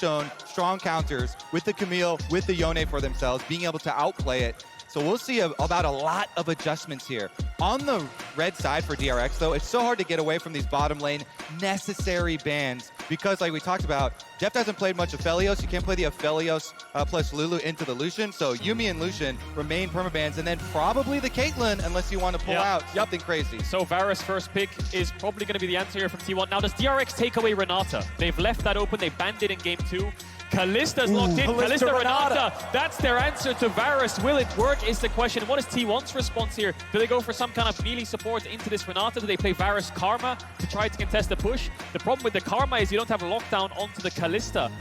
shown strong counters with the Camille, with the Yone for themselves, being able to outplay it. So we'll see about a lot of adjustments here. On the red side for DRX, though, it's so hard to get away from these bottom lane necessary bans because, like we talked about, Jeff hasn't played much Aphelios. You can't play the Aphelios plus Lulu into the Lucian. So Yuumi and Lucian remain permabans, and then probably the Caitlyn unless you want to pull out something crazy. So Varus' first pick is probably going to be the answer here from T1. Now, does DRX take away Renata? They've left that open. They banned it in game 2. Kalista's locked in. Kalista Renata. That's their answer to Varus. Will it work is the question. What is T1's response here? Do they go for some kind of melee support into this Renata? Do they play Varus Karma to try to contest the push? The problem with the Karma is you don't have a lockdown onto the Kalista.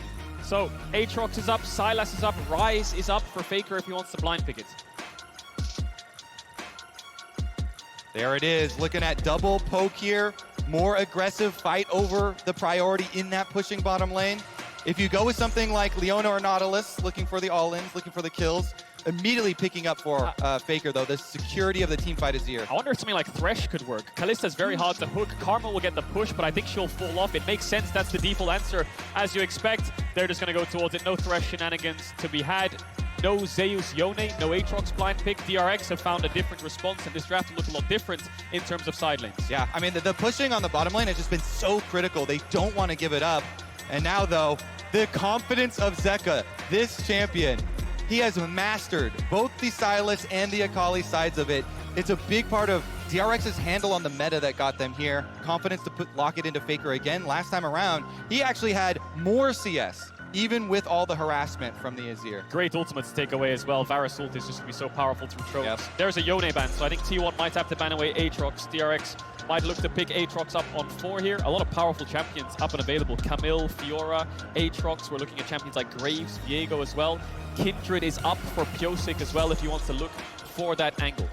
So Aatrox is up, Sylas is up, Ryze is up for Faker if he wants to blind pick it. There it is, looking at double poke here. More aggressive fight over the priority in that pushing bottom lane. If you go with something like Leona or Nautilus, looking for the all-ins, looking for the kills, immediately picking up for Faker, though. The security of the team fight is here. I wonder if something like Thresh could work. Kalista's very hard to hook. Karma will get the push, but I think she'll fall off. It makes sense. That's the default answer. As you expect, they're just going to go towards it. No Thresh shenanigans to be had. No Zeus Yone, no Aatrox blind pick. DRX have found a different response, and this draft will look a lot different in terms of side lanes. Yeah, I mean, the pushing on the bottom lane has just been so critical. They don't want to give it up. And now, though, the confidence of Zeka, this champion, he has mastered both the Sylas and the Akali sides of it. It's a big part of DRX's handle on the meta that got them here. Confidence to lock it into Faker again. Last time around, he actually had more CS, even with all the harassment from the Azir. Great ultimate to take away as well. Varus ult is just going to be so powerful through throws. Yep. There's a Yone ban, so I think T1 might have to ban away Aatrox. DRX might look to pick Aatrox up on 4 here. A lot of powerful champions up and available. Camille, Fiora, Aatrox. We're looking at champions like Graves, Viego as well. Kindred is up for Pyosik as well if he wants to look for that angle.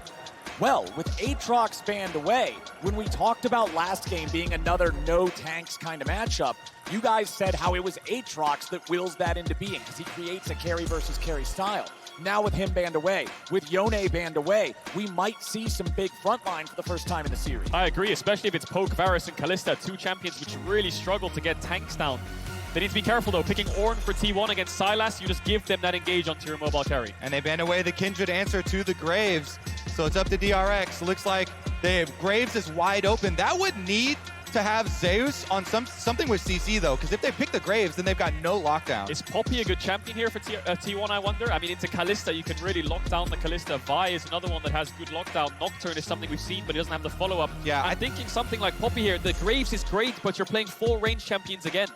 Well, with Aatrox banned away, when we talked about last game being another no tanks kind of matchup, you guys said how it was Aatrox that wills that into being because he creates a carry versus carry style. Now with him banned away, with Yone banned away, we might see some big frontline for the first time in the series. I agree, especially if it's Poke, Varus, and Kalista, 2 champions which really struggle to get tanks down. They need to be careful though. Picking Ornn for T1 against Sylas, you just give them that engage onto your mobile carry. And they banned away the Kindred answer to the Graves. So it's up to DRX. Looks like they have Graves is wide open. That would need to have Zeus on something with CC though, because if they pick the Graves, then they've got no lockdown. Is Poppy a good champion here for T1, I wonder? I mean, into Kalista, you can really lock down the Kalista. Vi is another one that has good lockdown. Nocturne is something we've seen, but he doesn't have the follow-up. Yeah, I'm thinking something like Poppy here. The Graves is great, but you're playing 4 range champions again.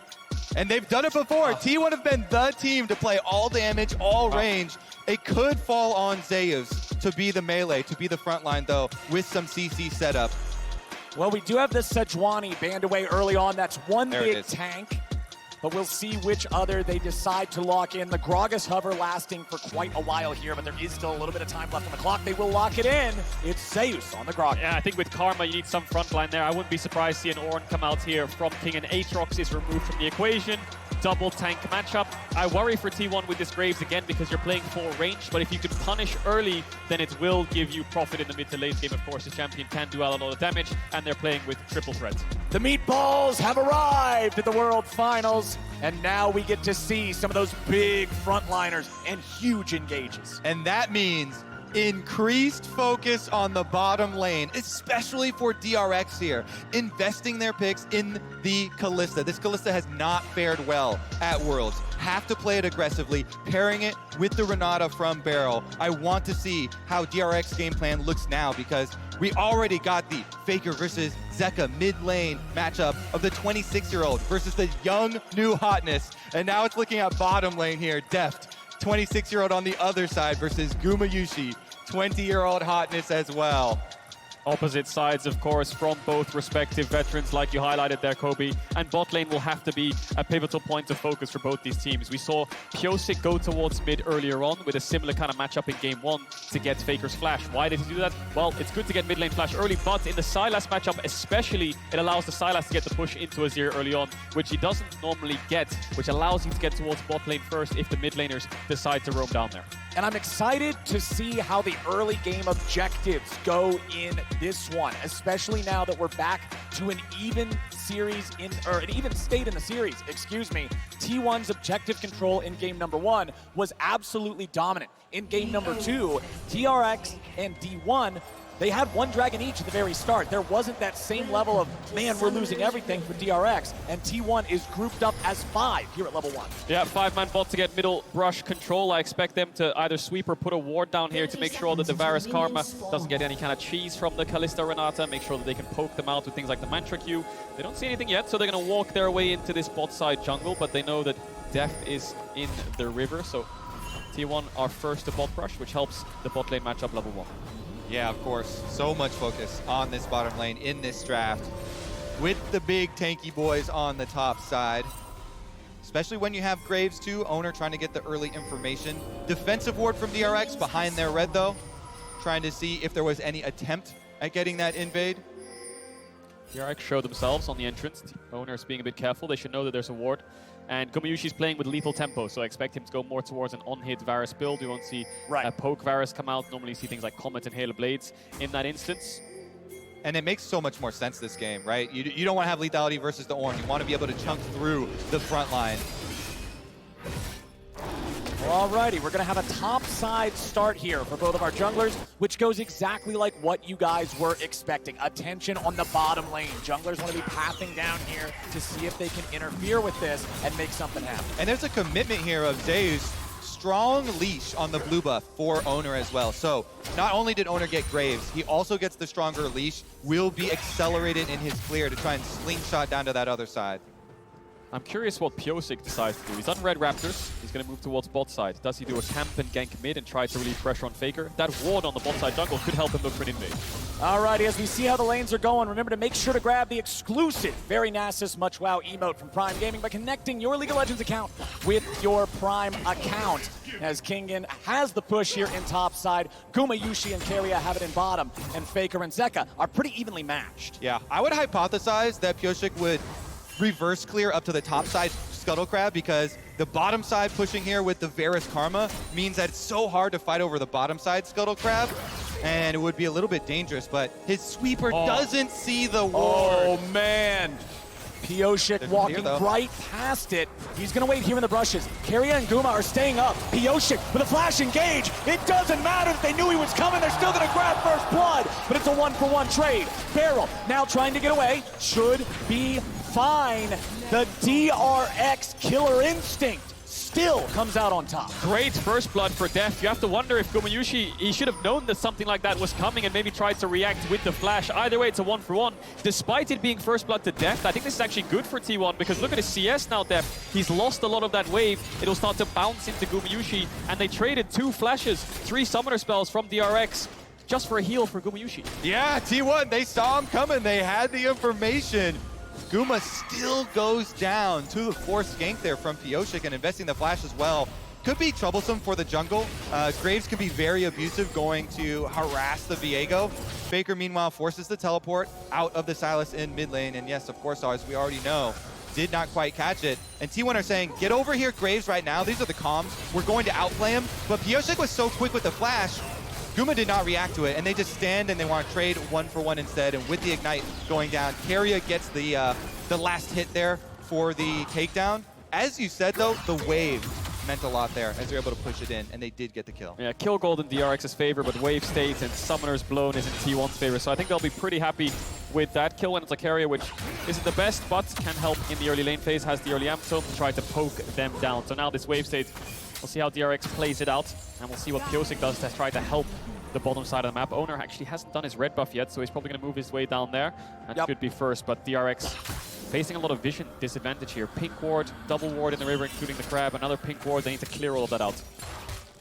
And they've done it before. T1 have been the team to play all damage, all range. It could fall on Zeus to be the melee, to be the front line though, with some CC setup. Well, we do have the Sejuani banned away early on. That's one big tank, but we'll see which other they decide to lock in. The Gragas hover lasting for quite a while here, but there is still a little bit of time left on the clock. They will lock it in. It's Zeus on the Gragas. Yeah, I think with Karma, you need some front line there. I wouldn't be surprised to see an Ornn come out here from King, and Aatrox is removed from the equation. Double tank matchup. I worry for T1 with this Graves again because you're playing 4 range, but if you can punish early, then it will give you profit in the mid to late game. Of course, the champion can do a lot of damage, and they're playing with triple threats. The meatballs have arrived at the World Finals, and now we get to see some of those big frontliners and huge engages. And that means increased focus on the bottom lane, especially for DRX here, investing their picks in the Kalista. This Kalista has not fared well at Worlds. Have to play it aggressively, pairing it with the Renata from Barrel. I want to see how DRX game plan looks now because we already got the Faker versus Zeka mid lane matchup of the 26-year-old versus the young new hotness. And now it's looking at bottom lane here, Deft. 26-year-old on the other side versus Gumayushi, 20-year-old hotness as well. Opposite sides, of course, from both respective veterans, like you highlighted there, Kobe. And bot lane will have to be a pivotal point of focus for both these teams. We saw Pyosik go towards mid earlier on with a similar kind of matchup in game 1 to get Faker's flash. Why did he do that? Well, it's good to get mid lane flash early, but in the Sylas matchup especially, it allows the Sylas to get the push into Azir early on, which he doesn't normally get, which allows you to get towards bot lane first if the mid laners decide to roam down there. And I'm excited to see how the early game objectives go in this one, especially now that we're back to an even series or an even state in the series, excuse me. T1's objective control in game number 1 was absolutely dominant. In game number 2, DRX and D1, they had one dragon each at the very start. There wasn't that same level of, man, we're losing everything for DRX, and T1 is grouped up as 5 here at level 1. Yeah, 5-man bot to get middle brush control. I expect them to either sweep or put a ward down here to make sure that the Varus Karma doesn't get any kind of cheese from the Kalista Renata, make sure that they can poke them out with things like the Mantra Q. They don't see anything yet, so they're going to walk their way into this bot side jungle, but they know that death is in the river, so T1 are first to bot brush, which helps the bot lane matchup level 1. Yeah, of course. So much focus on this bottom lane in this draft with the big tanky boys on the top side. Especially when you have Graves too, Owner trying to get the early information. Defensive ward from DRX behind their red though, trying to see if there was any attempt at getting that invade. DRX show themselves on the entrance. Owner is being a bit careful. They should know that there's a ward. And Gumayushi's playing with lethal tempo, so I expect him to go more towards an on-hit Varus build. We won't see a poke Varus come out. Normally see things like Comet and Hail of Blades in that instance. And it makes so much more sense this game, right? You don't want to have lethality versus the Ornn. You want to be able to chunk through the front line. Alrighty, we're going to have a top side start here for both of our junglers, which goes exactly like what you guys were expecting. Attention on the bottom lane. Junglers want to be pathing down here to see if they can interfere with this and make something happen. And there's a commitment here of Zeus. Strong leash on the blue buff for Owner as well. So not only did Owner get Graves, he also gets the stronger leash, will be accelerated in his clear to try and slingshot down to that other side. I'm curious what Piosik decides to do. He's on Red Raptors. He's going to move towards bot side. Does he do a camp and gank mid and try to relieve pressure on Faker? That ward on the bot side jungle could help him look for an invade. Alrighty, as we see how the lanes are going, remember to make sure to grab the exclusive Very Nasus Much Wow emote from Prime Gaming by connecting your League of Legends account with your Prime account. As Kingen has the push here in top side, Gumayushi and Keria have it in bottom, and Faker and Zeka are pretty evenly matched. Yeah, I would hypothesize that Piosik would reverse clear up to the top side Scuttle Crab, because the bottom side pushing here with the Varus Karma means that it's so hard to fight over the bottom side Scuttle Crab, and it would be a little bit dangerous, but his sweeper doesn't see the ward. Oh man, Piosik walking right past it. He's gonna wait here in the brushes. Keria and Guma are staying up. Piosik with a flash engage. It doesn't matter if they knew he was coming, they're still gonna grab first blood, but it's a 1-for-1 trade. Barrel now trying to get away, should be fine. The DRX Killer Instinct still comes out on top. Great first blood for Def. You have to wonder if Gumayushi, he should have known that something like that was coming and maybe tried to react with the flash. Either way, it's a 1-for-1. Despite it being first blood to Def, I think this is actually good for T1, because look at his CS now, Def. He's lost a lot of that wave. It'll start to bounce into Gumayushi, and they traded 2 flashes, 3 summoner spells from DRX just for a heal for Gumayushi. Yeah, T1, they saw him coming. They had the information. Guma still goes down to the forced gank there from Piosik, and investing the flash as well could be troublesome for the jungle. Graves can be very abusive, going to harass the Viego. Faker, meanwhile, forces the teleport out of the Sylas in mid lane, and yes, of course, as we already know, did not quite catch it. And T1 are saying, get over here, Graves, right now. These are the comms. We're going to outplay him. But Piosik was so quick with the flash, Guma did not react to it, and they just stand and they want to trade 1-for-1 instead. And with the Ignite going down, Keria gets the last hit there for the takedown. As you said, though, the wave meant a lot there as they're able to push it in, and they did get the kill. Yeah, kill gold in DRX's favor, but wave states and summoners blown is in T1's favor. So I think they'll be pretty happy with that kill when it's a Keria, which isn't the best, but can help in the early lane phase, has the early amp tome to try to poke them down. So now this wave state, we'll see how DRX plays it out, and we'll see what Piosik does to try to help the bottom side of the map. Owner actually hasn't done his red buff yet, so he's probably going to move his way down there, and should be first, but DRX facing a lot of vision disadvantage here. Pink ward, double ward in the river, including the crab, another pink ward. They need to clear all of that out.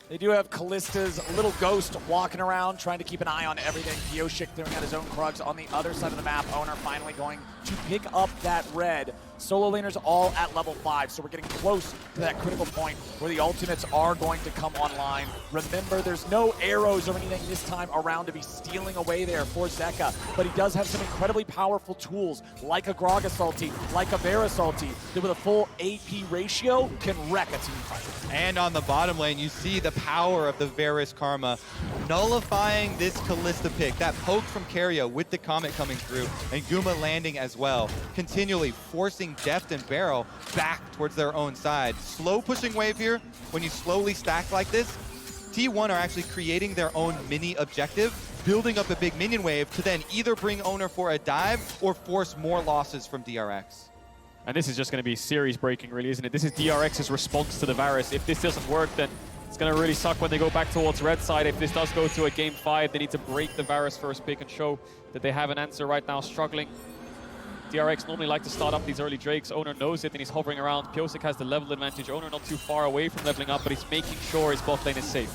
They do have Kalista's little ghost walking around, trying to keep an eye on everything. Piosik throwing out his own Krugs on the other side of the map. Owner finally going to pick up that red. Solo laners all at level 5, so we're getting close to that critical point where the ultimates are going to come online. Remember, there's no arrows or anything this time around to be stealing away there for Zeka, but he does have some incredibly powerful tools, like a Gragas ulti, like a Varus ulti, that with a full AP ratio can wreck a team fight. And on the bottom lane, you see the power of the Varus Karma, nullifying this Kalista pick. That poke from Keria with the Comet coming through, and Guma landing as well, continually forcing Deft and Barrel back towards their own side. Slow pushing wave here. When you slowly stack like this, T1 are actually creating their own mini objective, building up a big minion wave to then either bring Owner for a dive or force more losses from DRX. And this is just going to be series breaking, really, isn't it? This is DRX's response to the Varus. If this doesn't work, then it's going to really suck when they go back towards red side. If this does go to a game 5, they need to break the Varus first pick and show that they have an answer right now, struggling. DRX normally like to start up these early Drakes. Owner knows it and he's hovering around. Pyosik has the level advantage. Owner not too far away from leveling up, but he's making sure his bot lane is safe.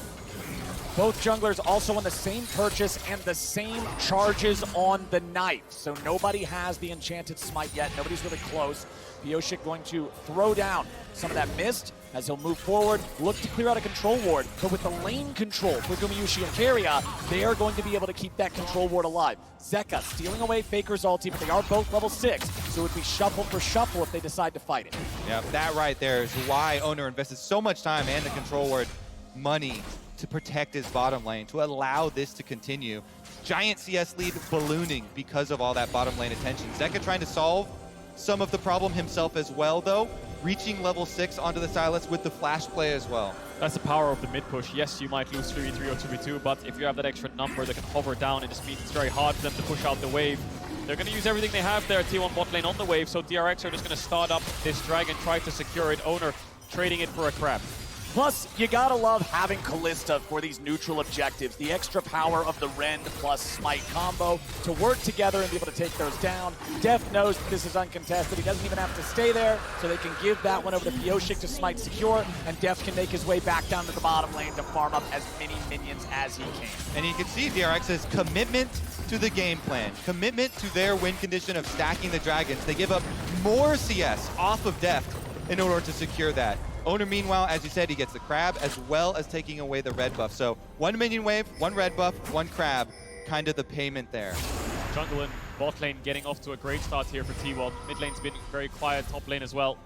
Both junglers also on the same purchase and the same charges on the knife. So nobody has the enchanted smite yet. Nobody's really close. Pyosik going to throw down some of that mist as he'll move forward, look to clear out a control ward. But with the lane control for Gumayushi and Keria, they are going to be able to keep that control ward alive. Zeka stealing away Faker's ulti, but they are both level 6, so it would be shuffle for shuffle if they decide to fight it. Yeah, that right there is why Owner invested so much time and the control ward money to protect his bottom lane, to allow this to continue. Giant CS lead ballooning because of all that bottom lane attention. Zeka trying to solve some of the problem himself as well, though, reaching level 6 onto the Silas with the flash play as well. That's the power of the mid push. Yes, you might lose 3v3 or 2v2, but if you have that extra number that can hover down, it just means it's very hard for them to push out the wave. They're going to use everything they have there, T1 bot lane on the wave, so DRX are just going to start up this dragon, try to secure it. Owner trading it for a crab. Plus, you gotta love having Kalista for these neutral objectives. The extra power of the Rend plus Smite combo to work together and be able to take those down. Deft knows that this is uncontested. He doesn't even have to stay there, so they can give that one over to Pyosik to Smite secure, and Deft can make his way back down to the bottom lane to farm up as many minions as he can. And you can see DRX's commitment to the game plan, commitment to their win condition of stacking the dragons. They give up more CS off of Deft in order to secure that. Owner, meanwhile, as you said, he gets the crab as well as taking away the red buff. So one minion wave, one red buff, one crab, kind of the payment there. Jungle and bot lane getting off to a great start here for T1. Mid lane's been very quiet, top lane as well.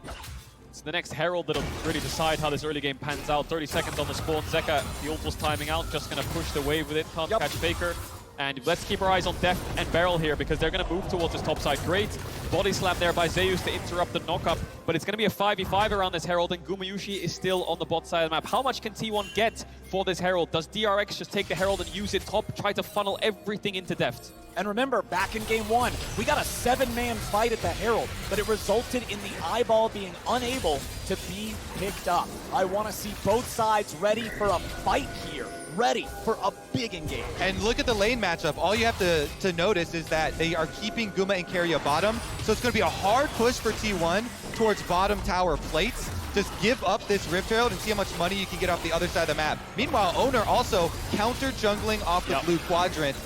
It's the next Herald that'll really decide how this early game pans out. 30 seconds on the spawn. Zeka, the ult was timing out, just gonna push the wave with it, can't catch Faker. And let's keep our eyes on Deft and Barrel here because they're going to move towards this top side. Great body slam there by Zeus to interrupt the knockup, but it's going to be a 5v5 around this Herald, and Gumayushi is still on the bot side of the map. How much can T1 get for this Herald? Does DRX just take the Herald and use it top, try to funnel everything into Deft? And remember, back in game 1, we got a 7-man fight at the Herald, but it resulted in the eyeball being unable to be picked up. I want to see both sides ready for a fight here, ready for a big engage. And look at the lane matchup. All you have to notice is that they are keeping Guma and Keria bottom, so it's going to be a hard push for T1 towards bottom tower plates. Just give up this Rift Herald and see how much money you can get off the other side of the map. Meanwhile, Owner also counter-jungling off the blue quadrant.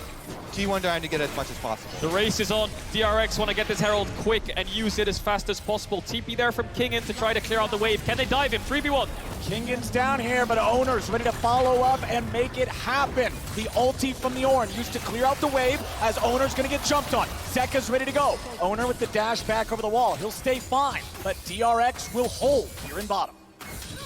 T1 trying to get as much as possible. The race is on. DRX want to get this Herald quick and use it as fast as possible. TP there from Kingen to try to clear out the wave. Can they dive him? 3v1. Kingen's down here, but Owner's ready to follow up and make it happen. The ulti from the Ornn used to clear out the wave as Owner's going to get jumped on. Zeka's ready to go. Owner with the dash back over the wall. He'll stay fine, but DRX will hold here in bottom.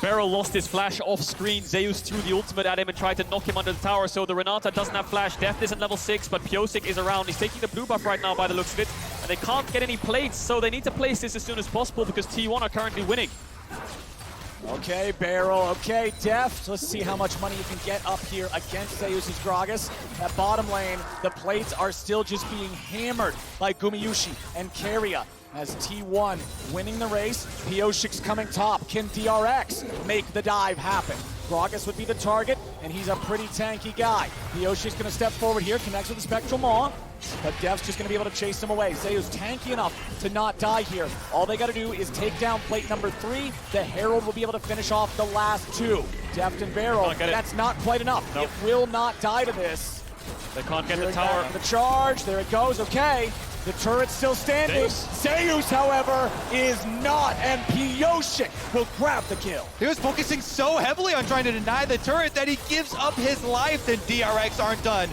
Barrel lost his flash off screen. Zeus threw the ultimate at him and tried to knock him under the tower, so the Renata doesn't have flash. Deft isn't level 6, but Pyosik is around. He's taking the blue buff right now by the looks of it, and they can't get any plates, so they need to place this as soon as possible because T1 are currently winning. Okay, Barrel. Okay, Deft. Let's see how much money you can get up here against Zeus' Gragas. At bottom lane, the plates are still just being hammered by Gumayushi and Keria. As T1 winning the race, Pyosik's coming top. Can DRX make the dive happen? Gragas would be the target, and he's a pretty tanky guy. Pyosik's going to step forward here, connects with the Spectral Maw, but Dev's just going to be able to chase him away. Zeus tanky enough to not die here. All they got to do is take down plate number 3. The Herald will be able to finish off the last 2. Deft and Barrel, that's not quite enough. Nope. It will not die to this. They can't get the tower. The charge, there it goes, okay. The turret's still standing. Zeus, however, is not, and Piyoshik will grab the kill. He was focusing so heavily on trying to deny the turret that he gives up his life, and DRX aren't done.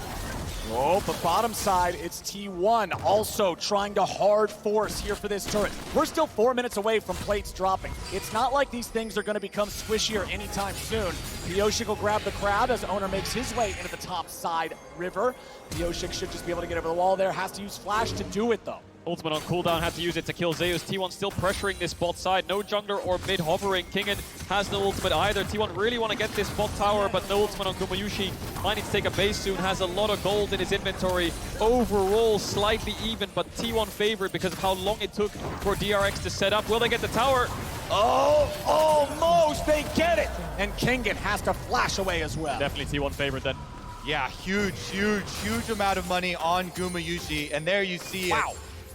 Oh, but bottom side, it's T1 also trying to hard force here for this turret. We're still 4 minutes away from plates dropping. It's not like these things are going to become squishier anytime soon. Piyoshik will grab the crab as Owner makes his way into the top side river. Piyoshik should just be able to get over the wall there. Has to use flash to do it, though. Ultimate on cooldown, had to use it to kill Zeus. T1 still pressuring this bot side. No jungler or mid hovering. Kingen has no ultimate either. T1 really want to get this bot tower, but no ultimate on Gumayushi. Might need to take a base soon. Has a lot of gold in his inventory. Overall, slightly even, but T1 favored because of how long it took for DRX to set up. Will they get the tower? Oh, almost! They get it! And Kingen has to flash away as well. Definitely T1 favorite then. Yeah, huge amount of money on Gumayushi, and there you see it.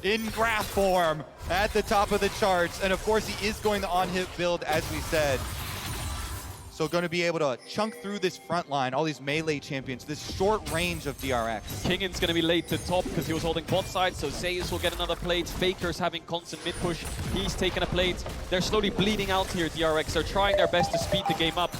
In graph form at the top of the charts. And of course, he is going the on-hit build, as we said. So going to be able to chunk through this front line, all these melee champions, this short range of DRX. Kingen's going to be late to top because he was holding bot side, so Zeus will get another plate. Faker's having constant mid push. He's taking a plate. They're slowly bleeding out here, DRX. They're trying their best to speed the game up.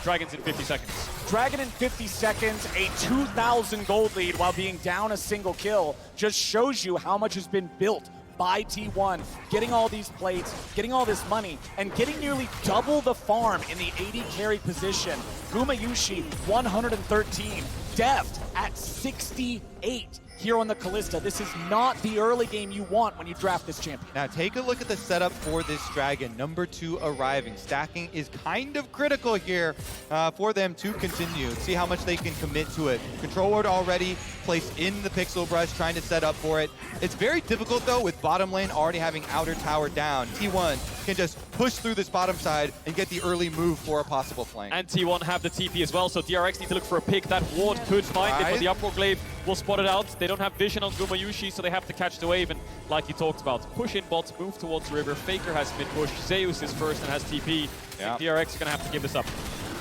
Dragons in 50 seconds. Dragon in 50 seconds, a 2,000 gold lead while being down a single kill just shows you how much has been built by T1, getting all these plates, getting all this money, and getting nearly double the farm in the 80 carry position. Gumayushi, 113, Deft at 68 here on the Kalista. This is not the early game you want when you draft this champion. Now take a look at the setup for this dragon. Number 2 arriving. Stacking is kind of critical here for them to continue. See how much they can commit to it. Control ward already placed in the pixel brush, trying to set up for it. It's very difficult though with bottom lane already having outer tower down. T1 can just push through this bottom side and get the early move for a possible flank. And T1 have the TP as well, so DRX need to look for a pick. That ward could find it, but the uproar glaive will spot it out. They don't have vision on Gumayushi, so they have to catch the wave. And like you talked about, push in bots, move towards river. Faker has mid push. Zeus is first and has TP. Yeah. DRX are going to have to give this up.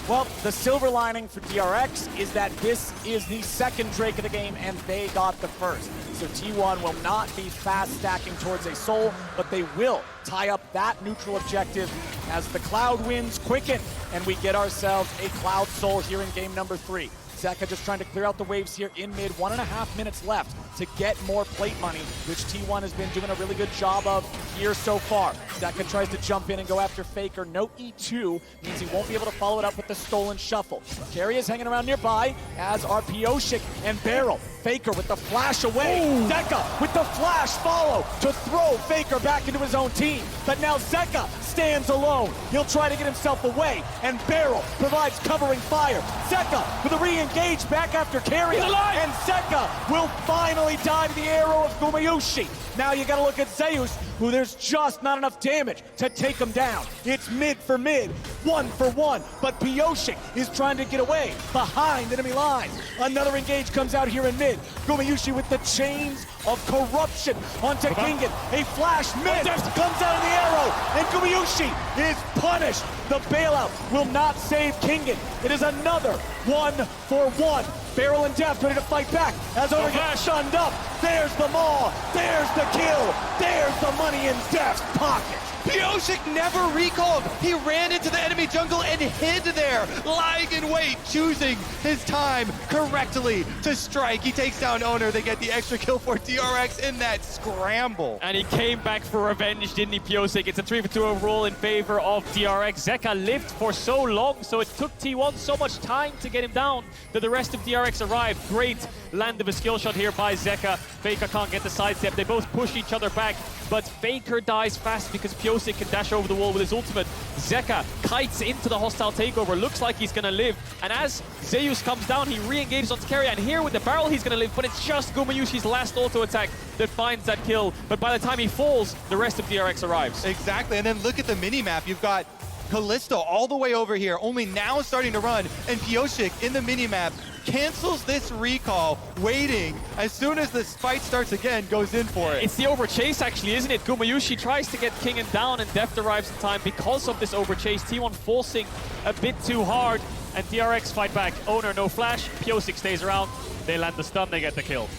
Well, the silver lining for DRX is that this is the second Drake of the game, and they got the first. So T1 will not be fast stacking towards a soul, but they will tie up that neutral objective as the Cloud winds quicken, and we get ourselves a Cloud soul here in game number 3. Zeka just trying to clear out the waves here in mid. 1.5 minutes left to get more plate money, which T1 has been doing a really good job of here so far. Zeka tries to jump in and go after Faker. No E2 means he won't be able to follow it up with the stolen shuffle. Carry is hanging around nearby, as are Piyoshik and Barrel. Faker with the flash away. Zeka with the flash follow to throw Faker back into his own team. But now Zeka stands alone. He'll try to get himself away, and Barrel provides covering fire. Zeka with a re-engage back after carry, and Zeka will finally die to the arrow of Gumayushi. Now you gotta look at Zeus, who there's just not enough damage to take him down. It's mid for mid, 1 for 1, but Piyoshik is trying to get away behind enemy lines. Another engage comes out here in mid. Gumayushi with the chains of corruption onto Kingen. A flash mid comes out of the arrow, and Gumayushi is punished. The bailout will not save Kingen. It is another 1 for 1. Barrel and Deft ready to fight back as Owner gets shunned up. There's the maul. There's the kill. There's the money in Deft's pocket. Piyoshik never recalled. He ran into the enemy jungle and hid there, lying in wait, choosing his time correctly to strike. He takes down Owner. They get the extra kill for DRX in that scramble. And he came back for revenge, didn't he, Piyoshik? It's a 3-for-2 overall in favor of DRX. Zeka lived for so long, so it took T1 so much time to get him down that the rest of DRX arrived. Great land of a skill shot here by Zeka. Faker can't get the sidestep. They both push each other back, but Faker dies fast because Piyoshik can dash over the wall with his ultimate. Zeka kites into the hostile takeover. Looks like he's gonna live. And as Zeus comes down, he re-engages onto carry. And here with the barrel, he's gonna live. But it's just Gumayushi's last auto attack that finds that kill. But by the time he falls, the rest of DRX arrives. Exactly. And then look at the mini-map. You've got Kalista all the way over here, only now starting to run. And Piyoshik in the mini-map cancels this recall, waiting. As soon as the fight starts again, goes in for it. It's the overchase actually, isn't it? Gumayushi tries to get Kingen down, and Deft arrives in time because of this overchase. T1 forcing a bit too hard, and DRX fight back. Owner no flash, Piyoshik stays around. They land the stun, they get the kill.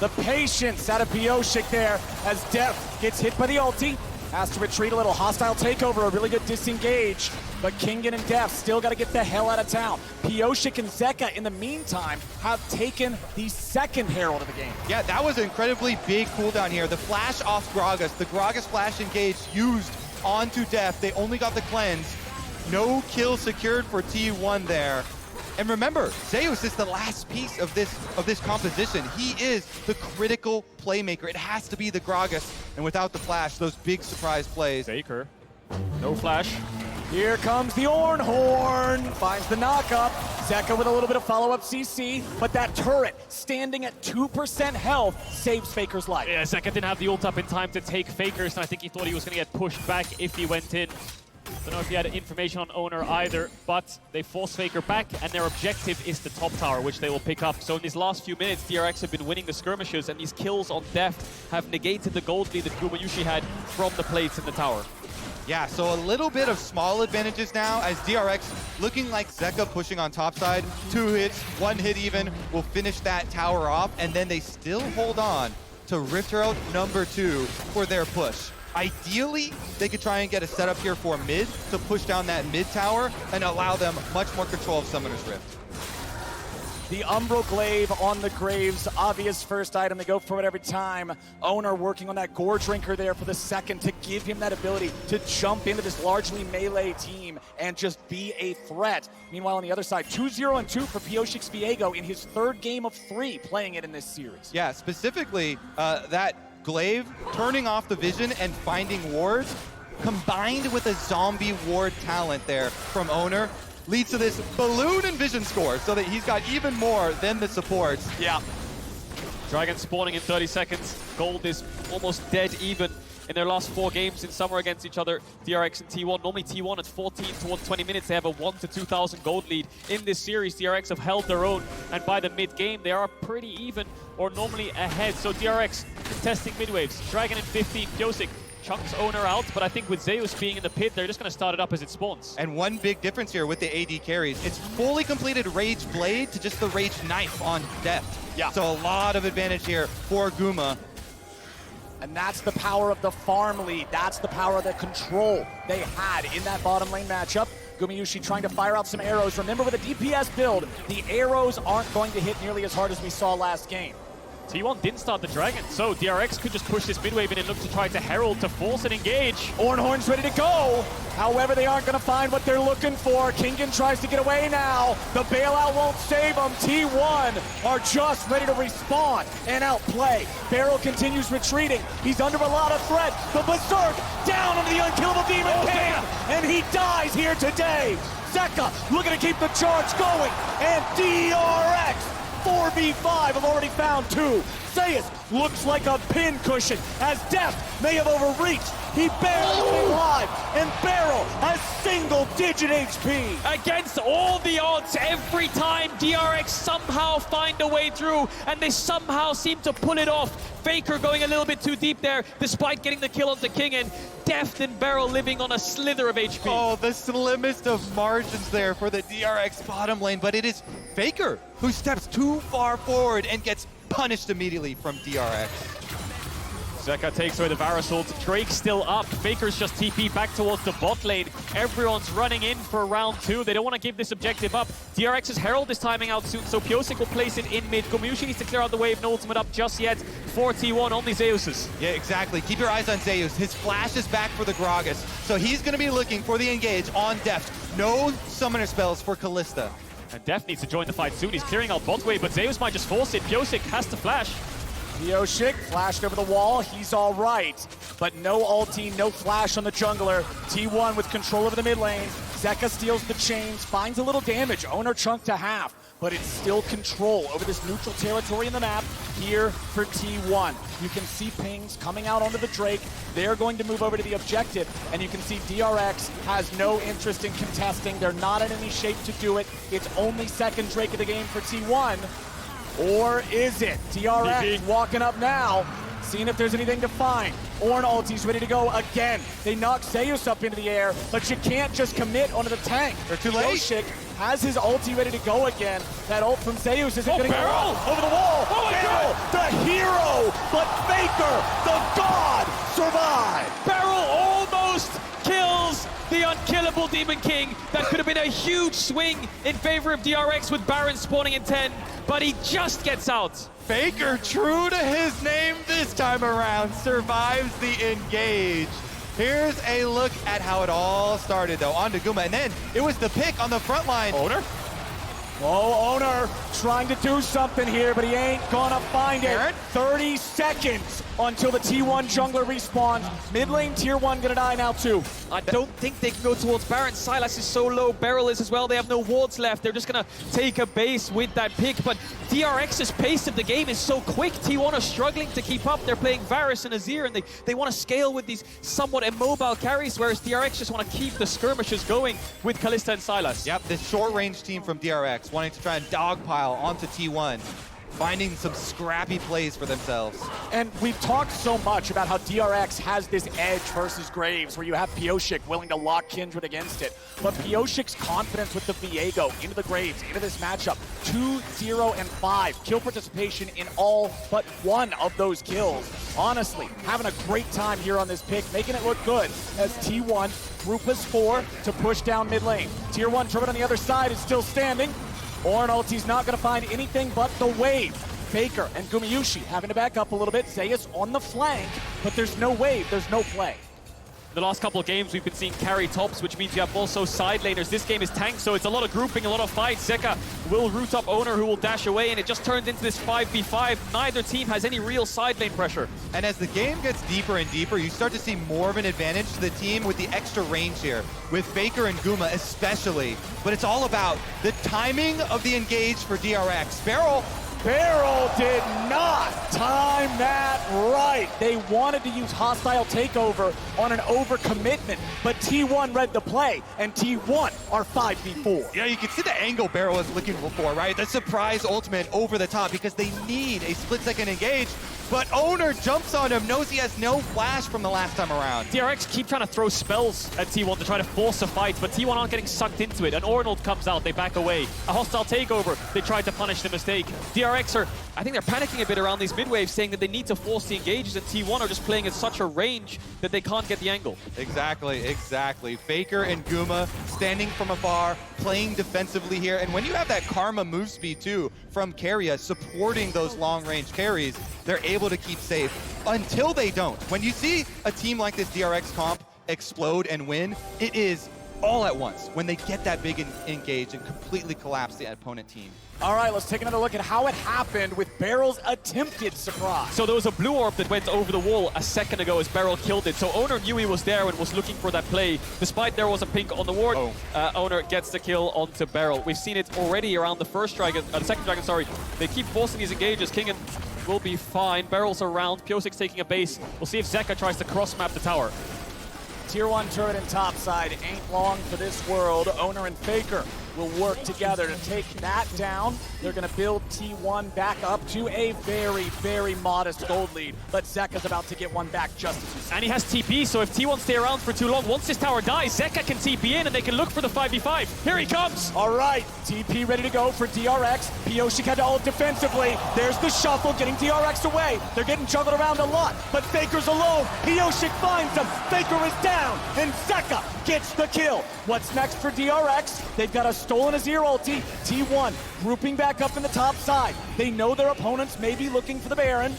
The patience out of Pioshik there as Def gets hit by the ulti. Has to retreat a little. Hostile takeover, a really good disengage. But Kingen and Def still got to get the hell out of town. Pioshik and Zeka, in the meantime, have taken the second Herald of the game. Yeah, that was an incredibly big cooldown here. The flash off Gragas, the Gragas flash engage used onto Def. They only got the cleanse. No kill secured for T1 there. And remember, Zeus is the last piece of this composition. He is the critical playmaker. It has to be the Gragas. And without the flash, those big surprise plays. Faker, no flash. Here comes the Ornhorn, finds the knockup. Zeka with a little bit of follow-up CC, but that turret, standing at 2% health, saves Faker's life. Yeah, Zeka didn't have the ult up in time to take Faker's, and I think he thought he was going to get pushed back if he went in. Don't know if he had information on Owner either, but they force Faker back, and their objective is the top tower, which they will pick up. So in these last few minutes, DRX have been winning the skirmishes, and these kills on Deft have negated the gold lead that Gumayushi had from the plates in the tower. Yeah, so a little bit of small advantages now as DRX looking like Zeka pushing on top side. 2 hits, 1 hit even will finish that tower off, and then they still hold on to Rift Herald number 2 for their push. Ideally, they could try and get a setup here for mid to push down that mid tower and allow them much more control of Summoner's Rift. The Umbral Glaive on the Graves, obvious first item. They go for it every time. Owner working on that Gore Drinker there for the second to give him that ability to jump into this largely melee team and just be a threat. Meanwhile, on the other side, 2-0-2 for Pioshik Viego in his 3rd game of 3 playing it in this series. Yeah, specifically that Glaive turning off the vision and finding wards combined with a zombie ward talent there from Owner leads to this balloon and vision score so that he's got even more than the supports. Yeah. Dragon spawning in 30 seconds. Gold is almost dead even in their last 4 games in summer against each other. DRX and T1. Normally T1 at 14 towards 20 minutes. They have a 1 to 2,000 gold lead. In this series, DRX have held their own, and by the mid-game, they are pretty even or normally ahead. So DRX contesting mid-waves. Dragon in 15, Pioshik chunks Owner out, but I think with Zeus being in the pit, they're just going to start it up as it spawns. And one big difference here with the AD carries, it's fully completed Rage Blade to just the Rage Knife on Deft. Yeah. So a lot of advantage here for Guma. And that's the power of the farm lead. That's the power of the control they had in that bottom lane matchup. Gumayushi trying to fire out some arrows. Remember, with a DPS build, the arrows aren't going to hit nearly as hard as we saw last game. T1 didn't start the Dragon, so DRX could just push this mid-wave in and look to try to Herald to force an engage. Ornhorn's ready to go. However, they aren't going to find what they're looking for. Kingen tries to get away now. The bailout won't save them. T1 are just ready to respawn and outplay. Barrel continues retreating. He's under a lot of threat. The Berserk down into the unkillable Demon King, and he dies here today. Zeka looking to keep the charge going, and DRX 4v5 have already found 2. Zeus looks like a pin cushion as Deft may have overreached. He barely stayed alive, and Barrel has single-digit HP. Against all the odds, every time DRX somehow find a way through, and they somehow seem to pull it off. Faker going a little bit too deep there, despite getting the kill onto King, and Deft and Barrel living on a slither of HP. Oh, the slimmest of margins there for the DRX bottom lane, but it is Faker who steps too far forward and gets punished immediately from DRX. Zeka takes away the Varus ult. Drake's still up. Faker's just TP back towards the bot lane. Everyone's running in for round 2. They don't want to give this objective up. DRX's Herald is timing out soon, so Pioshik will place it in mid. Gumayushi needs to clear out the wave. No ultimate up just yet. For T1, only Zeus's. Yeah, exactly. Keep your eyes on Zeus. His flash is back for the Gragas, so he's going to be looking for the engage on Deft. No summoner spells for Kalista. And Deft needs to join the fight soon. He's clearing out bot wave, but Zeus might just force it. Pioshik has to flash. Pioshik flashed over the wall. He's all right, but no ulti, no flash on the jungler. T1 with control over the mid lane. Zeka steals the chains, finds a little damage. Owner chunk to half, but it's still control over this neutral territory in the map here for T1. You can see pings coming out onto the Drake. They're going to move over to the objective, and you can see DRX has no interest in contesting. They're not in any shape to do it. It's only second Drake of the game for T1. Or is it? DRX walking up now. seeing if there's anything to find. Ornn ulti's ready to go again. They knock Zeus up into the air, but you can't just commit onto the tank. They're too late. Yoshik has his ulti ready to go again. That ult from Zeus isn't going to go Beryl! over the wall. Oh my Beryl, the hero, but Faker, the god, survived. Beryl almost kills the unkillable Demon King. That could have been a huge swing in favor of DRX with Baron spawning in 10, but he just gets out. Faker, true to his name this time around, survives the engage. Here's a look at how it all started, though, on to Guma, and then it was the pick on the front line. Owner? Oh, Owner trying to do something here, but he ain't gonna find it. Baron? 30 seconds until the T1 jungler respawns. Mid lane Tier 1 gonna die now too. I don't think they can go towards Baron. Sylas is so low, Beryl is as well. They have no wards left. They're just gonna take a base with that pick, but DRX's pace of the game is so quick. T1 are struggling to keep up. They're playing Varus and Azir, and they want to scale with these somewhat immobile carries, whereas DRX just want to keep the skirmishes going with Kalista and Sylas. Yep, this short-range team from DRX wanting to try and dogpile onto T1, finding some scrappy plays for themselves. And we've talked so much about how DRX has this edge versus Graves, where you have Pioshik willing to lock Kindred against it. But Pioshik's confidence with the Viego into the Graves, into this matchup, 2, 0, and 5. Kill participation in all but one of those kills. Honestly, having a great time here on this pick, making it look good as T1 group us 4 to push down mid lane. Tier 1 turret on the other side is still standing. Ornn ulti's not going to find anything but the wave. Faker and Gumayushi having to back up a little bit. Zeus on the flank, but there's no wave, there's no play. The last couple of games, we've been seeing carry tops, which means you have also side laners. This game is tanked, so it's a lot of grouping, a lot of fights. Zeka will root up Owner, who will dash away, and it just turns into this 5v5. Neither team has any real side lane pressure. And as the game gets deeper and deeper, you start to see more of an advantage to the team with the extra range here, with Faker and Guma especially. But it's all about the timing of the engage for DRX. Beryl did not time that right. They wanted to use hostile takeover on an overcommitment, but T1 read the play, and T1 are 5v4. Yeah, you can see the angle Beryl is looking for, right? The surprise ultimate over the top because they need a split-second engage, but Owner jumps on him, knows he has no flash from the last time around. DRX keep trying to throw spells at T1 to try to force a fight, but T1 aren't getting sucked into it. An Ornn comes out, they back away. A hostile takeover, they try to punish the mistake. DRX are, I think they're panicking a bit around these mid-waves, saying that they need to force the engages, and T1 are just playing at such a range that they can't get the angle. Exactly. Faker and Guma standing from afar, playing defensively here, and when you have that Karma move speed too from Keria supporting those long-range carries, they're able to keep safe until they don't. When you see a team like this DRX comp explode and win, it is all at once when they get that big engage and completely collapse the opponent team. All right, let's take another look at how it happened with Beryl's attempted surprise. So there was a blue orb that went over the wall a second ago as Beryl killed it. So Owner knew he was there and was looking for that play. Despite there was a pink on the ward, Owner gets the kill onto Beryl. We've seen it already around the second dragon, sorry. They keep forcing these engages. Kingen will be fine. Beryl's around. Piosik's taking a base. We'll see if Zeka tries to cross-map the tower. Tier 1 turret and topside ain't long for this world. Owner and Faker will work together to take that down. They're going to build T1 back up to a very modest gold lead. But Zeka's about to get one back just as you said. And he has TP, so if T1 stay around for too long, once this tower dies, Zeka can TP in and they can look for the 5v5. Here he comes! All right, TP ready to go for DRX. Pioshik had to ult defensively. There's the shuffle, getting DRX away. They're getting juggled around a lot, but Faker's alone. Pioshik finds him. Faker is down, and Zeka gets the kill. What's next for DRX? They've got a stolen Azir ulti. T1 grouping back up in the top side. They know their opponents may be looking for the Baron.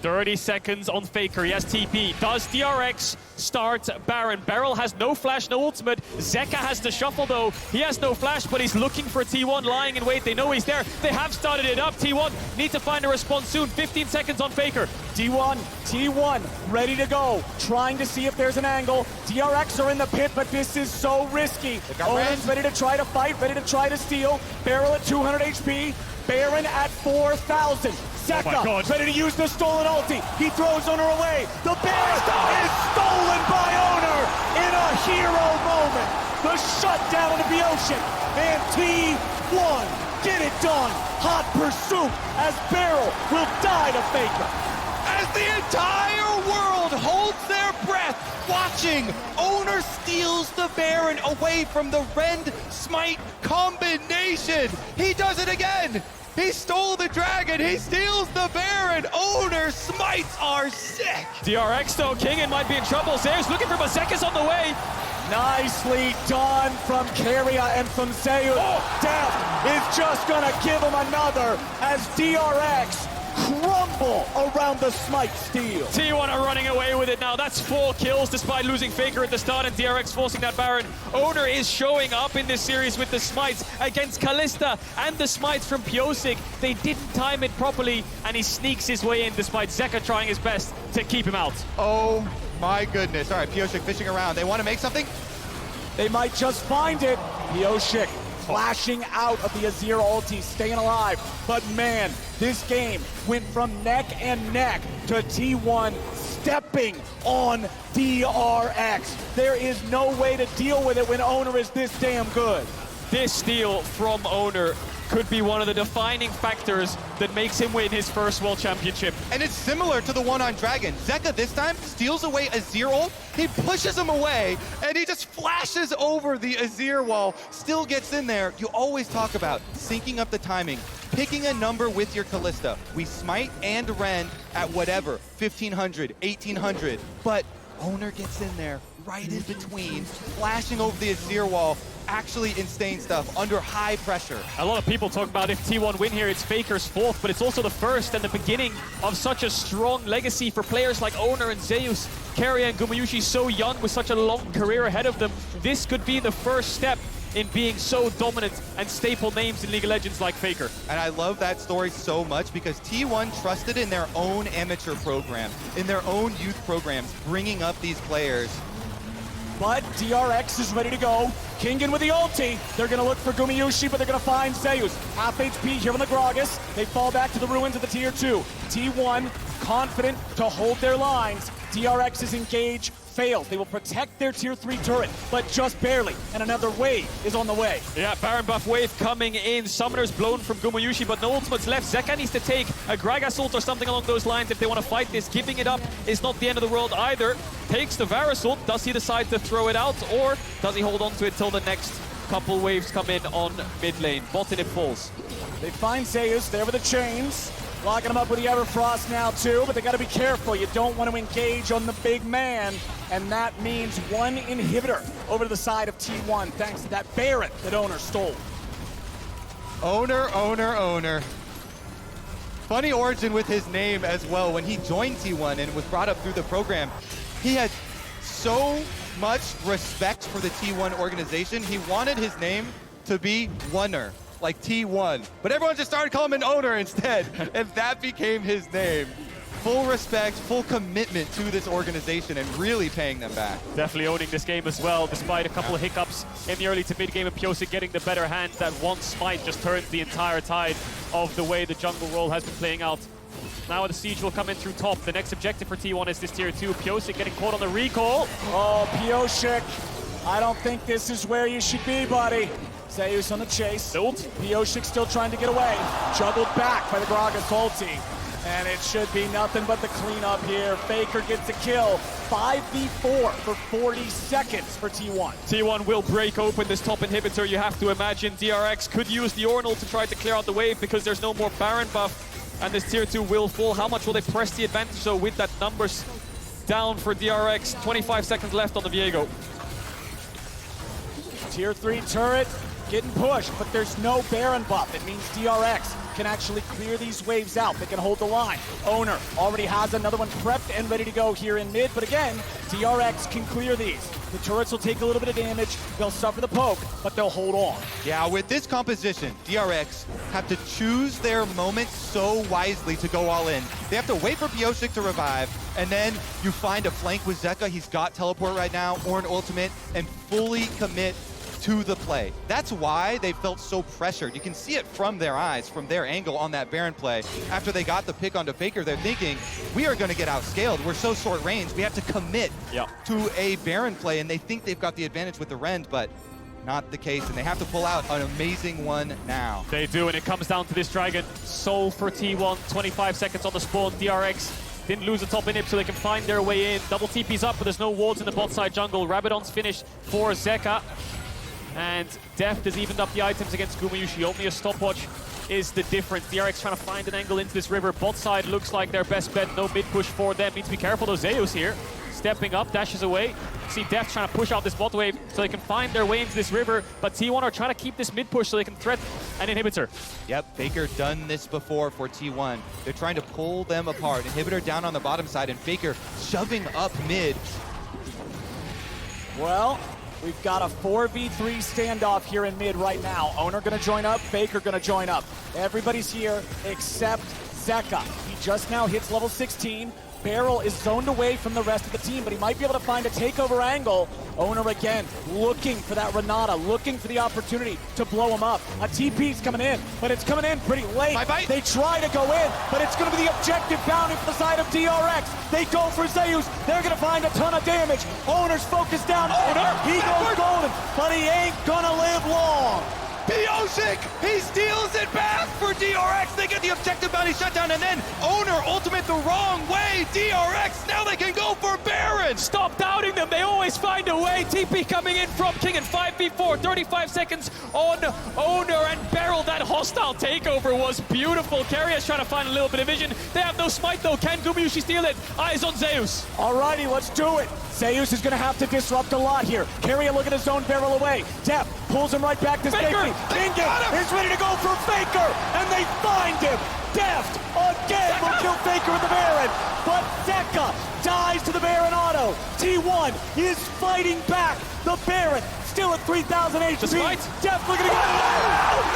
30 seconds on Faker, he has TP. Does DRX start Baron? Beryl has no flash, no ultimate. Zeka has the shuffle though. He has no flash, but he's looking for T1 lying in wait. They know he's there. They have started it up. T1 need to find a response soon. 15 seconds on Faker. T1 ready to go. Trying to see if there's an angle. DRX are in the pit, but this is so risky. Owens ready to try to fight, ready to try to steal. Beryl at 200 HP. Baron at 4,000. Zeka ready to use the stolen ulti. He throws Owner away. The Baron is stolen by Owner in a hero moment. The shutdown of the Pioshik. And T1 get it done. Hot pursuit as Beryl will die to Faker. As The entire world holds their breath watching. Owner steals the Baron away from the Rend Smite combination. He does it again. He stole the dragon. He steals the Baron. Owner smites are sick. DRX though, Kingen might be in trouble. Zeus looking for Mazekas on the way. Nicely done from Keria and from Zeus. Death is just gonna give him another as DRX crumble around the smite steal. T1 are running away with it now. That's 4 kills despite losing Faker at the start and DRX forcing that Baron. Owner is showing up in this series with the smites against Kalista and the smites from Piosik. They didn't time it properly and he sneaks his way in despite Zeka trying his best to keep him out. Oh my goodness. All right, Piosik fishing around. They want to make something? They might just find it. Piosik flashing out of the Azir ulti, staying alive. But man, this game went from neck and neck to T1 stepping on DRX. There is no way to deal with it when Owner is this damn good. This steal from Owner could be one of the defining factors that makes him win his first World Championship. And it's similar to the one on Dragon. Zeka this time steals away Azir ult, he pushes him away, and he just flashes over the Azir wall, still gets in there. You always talk about syncing up the timing, picking a number with your Kalista. We smite and rend at whatever, 1500, 1800, but Owner gets in there right in between, flashing over the Azir wall, actually insane stuff under high pressure. A lot of people talk about if T1 win here, it's Faker's 4th, but it's also the first and the beginning of such a strong legacy for players like Owner and Zeus. Keria and Gumayushi so young with such a long career ahead of them. This could be the first step in being so dominant and staple names in League of Legends like Faker. And I love that story so much because T1 trusted in their own amateur program, in their own youth programs, bringing up these players. But DRX is ready to go. Kingen with the ulti. They're going to look for Gumayushi, but they're going to find Zeus. Half HP here on the Gragas. They fall back to the ruins of the tier 2. T1 confident to hold their lines. DRX is engaged, fails. They will protect their tier 3 turret, but just barely. And another wave is on the way. Yeah, Baron buff wave coming in. Summoner's blown from Gumayushi, but no ultimates left. Zeka needs to take a Gragas ult or something along those lines if they want to fight this. Giving it up is not the end of the world either. Takes the Varus ult. Does he decide to throw it out, or does he hold on to it till the next couple waves come in on mid lane? Bot in it falls. They find Zeus there with the chains. Locking him up with the Everfrost now too, but they gotta be careful. You don't want to engage on the big man, and that means one inhibitor over to the side of T1 thanks to that Baron that Owner stole. Owner. Funny origin with his name as well. When he joined T1 and was brought up through the program, he had so much respect for the T1 organization. He wanted his name to be Oner, like T1. But everyone just started calling him an Owner instead, and that became his name. Full respect, full commitment to this organization and really paying them back. Definitely owning this game as well, despite a couple of hiccups in the early to mid game of Piosik getting the better hand. That one smite just turns the entire tide of the way the jungle role has been playing out. Now the siege will come in through top. The next objective for T1 is this tier 2. Piosik getting caught on the recall. Oh, Piosik, I don't think this is where you should be, buddy. Zeus on the chase. Piosik still trying to get away. Juggled back by the Gragas ulti. And it should be nothing but the cleanup here. Faker gets a kill. 5v4 for 40 seconds for T1. T1 will break open this top inhibitor. You have to imagine DRX could use the Ornal to try to clear out the wave because there's no more Baron buff. And this tier 2 will fall. How much will they press the advantage? So with that numbers down for DRX, 25 seconds left on the Viego. Tier 3 turret getting pushed, but there's no Baron buff. It means DRX can actually clear these waves out. They can hold the line. Owner already has another one prepped and ready to go here in mid, but again, DRX can clear these. The turrets will take a little bit of damage. They'll suffer the poke, but they'll hold on. Yeah, with this composition, DRX have to choose their moment so wisely to go all in. They have to wait for Piosik to revive, and then you find a flank with Zeka. He's got teleport right now, or an ultimate, and fully commit to the play. That's why they felt so pressured. You can see it from their eyes, from their angle on that Baron play. After they got the pick onto Faker, they're thinking, we are going to get outscaled. We're so short range. We have to commit to a Baron play, and they think they've got the advantage with the Rend, but not the case, and they have to pull out an amazing one now. They do, and it comes down to this Dragon. Soul for T1, 25 seconds on the spawn. DRX Didn't lose the top inhib, so they can find their way in. Double TP's up, but there's no wards in the bot side jungle. Rabadon's finished for Zeka. And Deft has evened up the items against Gumayushi. Only a stopwatch is the difference. DRX trying to find an angle into this river. Bot side looks like their best bet. No mid push for them. Need to be careful though. Zeus here, stepping up, dashes away. See Deft trying to push out this bot wave so they can find their way into this river. But T1 are trying to keep this mid push so they can threat an inhibitor. Yep, Faker done this before for T1. They're trying to pull them apart. Inhibitor down on the bottom side and Faker shoving up mid. Well, we've got a 4v3 standoff here in mid right now. Owner gonna join up, Faker gonna join up. Everybody's here except Zeka. He just now hits level 16. Barrel is zoned away from the rest of the team, but he might be able to find a takeover angle. Owner again looking for that Renata, looking for the opportunity to blow him up. A TP's coming in, but it's coming in pretty late. They try to go in, but it's going to be the objective bounding for the side of DRX. They go for Zeus. They're going to find a ton of damage. Owner's focused down. Owner, he goes golden, but he ain't going to live long. Piosik, he steals it back for DRX. They get the objective bounty shutdown, and then Owner ultimate the wrong way. DRX, now they can go for Baron. Stop doubting them. They always find a way. TP coming in from King in 5v4. 35 seconds on Owner and Beryl. That hostile takeover was beautiful. Carrier's trying to find a little bit of vision. They have no smite though. Can Gumayushi steal it? Eyes on Zeus. Alrighty, let's do it. Zeus is going to have to disrupt a lot here. Carrier looking to zone Beryl away. Deft pulls him right back to safety. Kingen is ready to go for Faker, and they find him. Deft again will kill Faker with the Baron, but Zeka dies to the Baron auto. T1 is fighting back. The Baron still at 3,000 HP. Deft looking to go.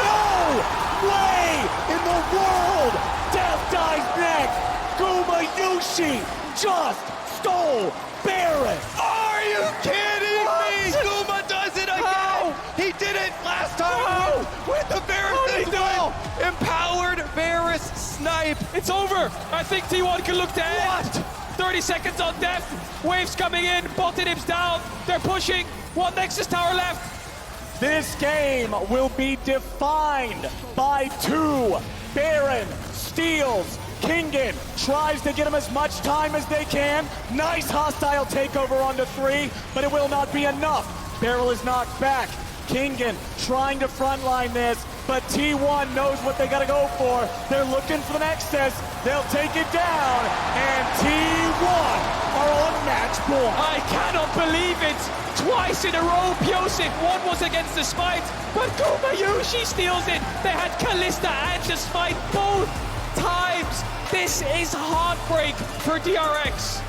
No way in the world. Deft dies next. Gumayushi just stole Baron. Are you kidding me? Guma does it again. He did it last time with the Varus as well. Empowered Varus snipe. It's over. I think T1 can look to end. 30 seconds on Deft. Waves coming in. Bot inhibs down. They're pushing. One Nexus tower left. This game will be defined by two. Baron steals. Kingen tries to get him as much time as they can. Nice hostile takeover onto 3, but it will not be enough. Beryl is knocked back. Kingen trying to frontline this, but T1 knows what they gotta go for. They're looking for the Nexus. They'll take it down, and T1 are on match point. I cannot believe it. Twice in a row, Piosik. One was against the smite, but Gumayushi steals it. They had Kalista and the smite both times. This is heartbreak for DRX.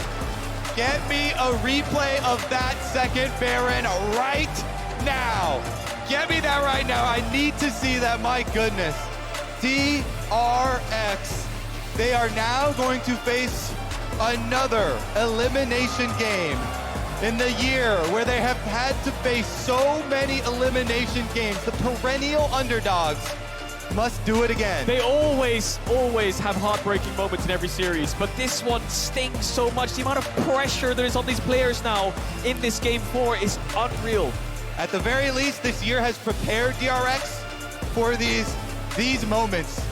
Get me a replay of that second Baron right now. Get me that right now. I need to see that. My goodness. DRX. They are now going to face another elimination game in the year where they have had to face so many elimination games. The perennial underdogs must do it again. They always have heartbreaking moments in every series, but this one stings so much. The amount of pressure there is on these players now in this Game 4 is unreal. At the very least, this year has prepared DRX for these moments.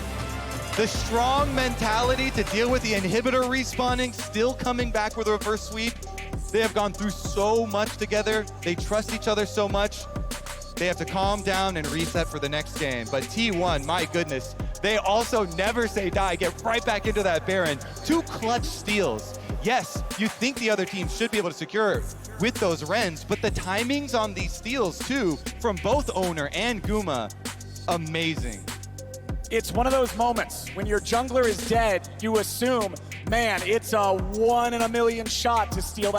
The strong mentality to deal with the inhibitor respawning, still coming back with a reverse sweep. They have gone through so much together. They trust each other so much. They have to calm down and reset for the next game. But T1, my goodness, they also never say die. Get right back into that Baron. 2 clutch steals. Yes, you think the other team should be able to secure with those Rens, but the timings on these steals too, from both Owner and Guma, amazing. It's one of those moments when your jungler is dead, you assume, man, it's a 1 in a million shot to steal that.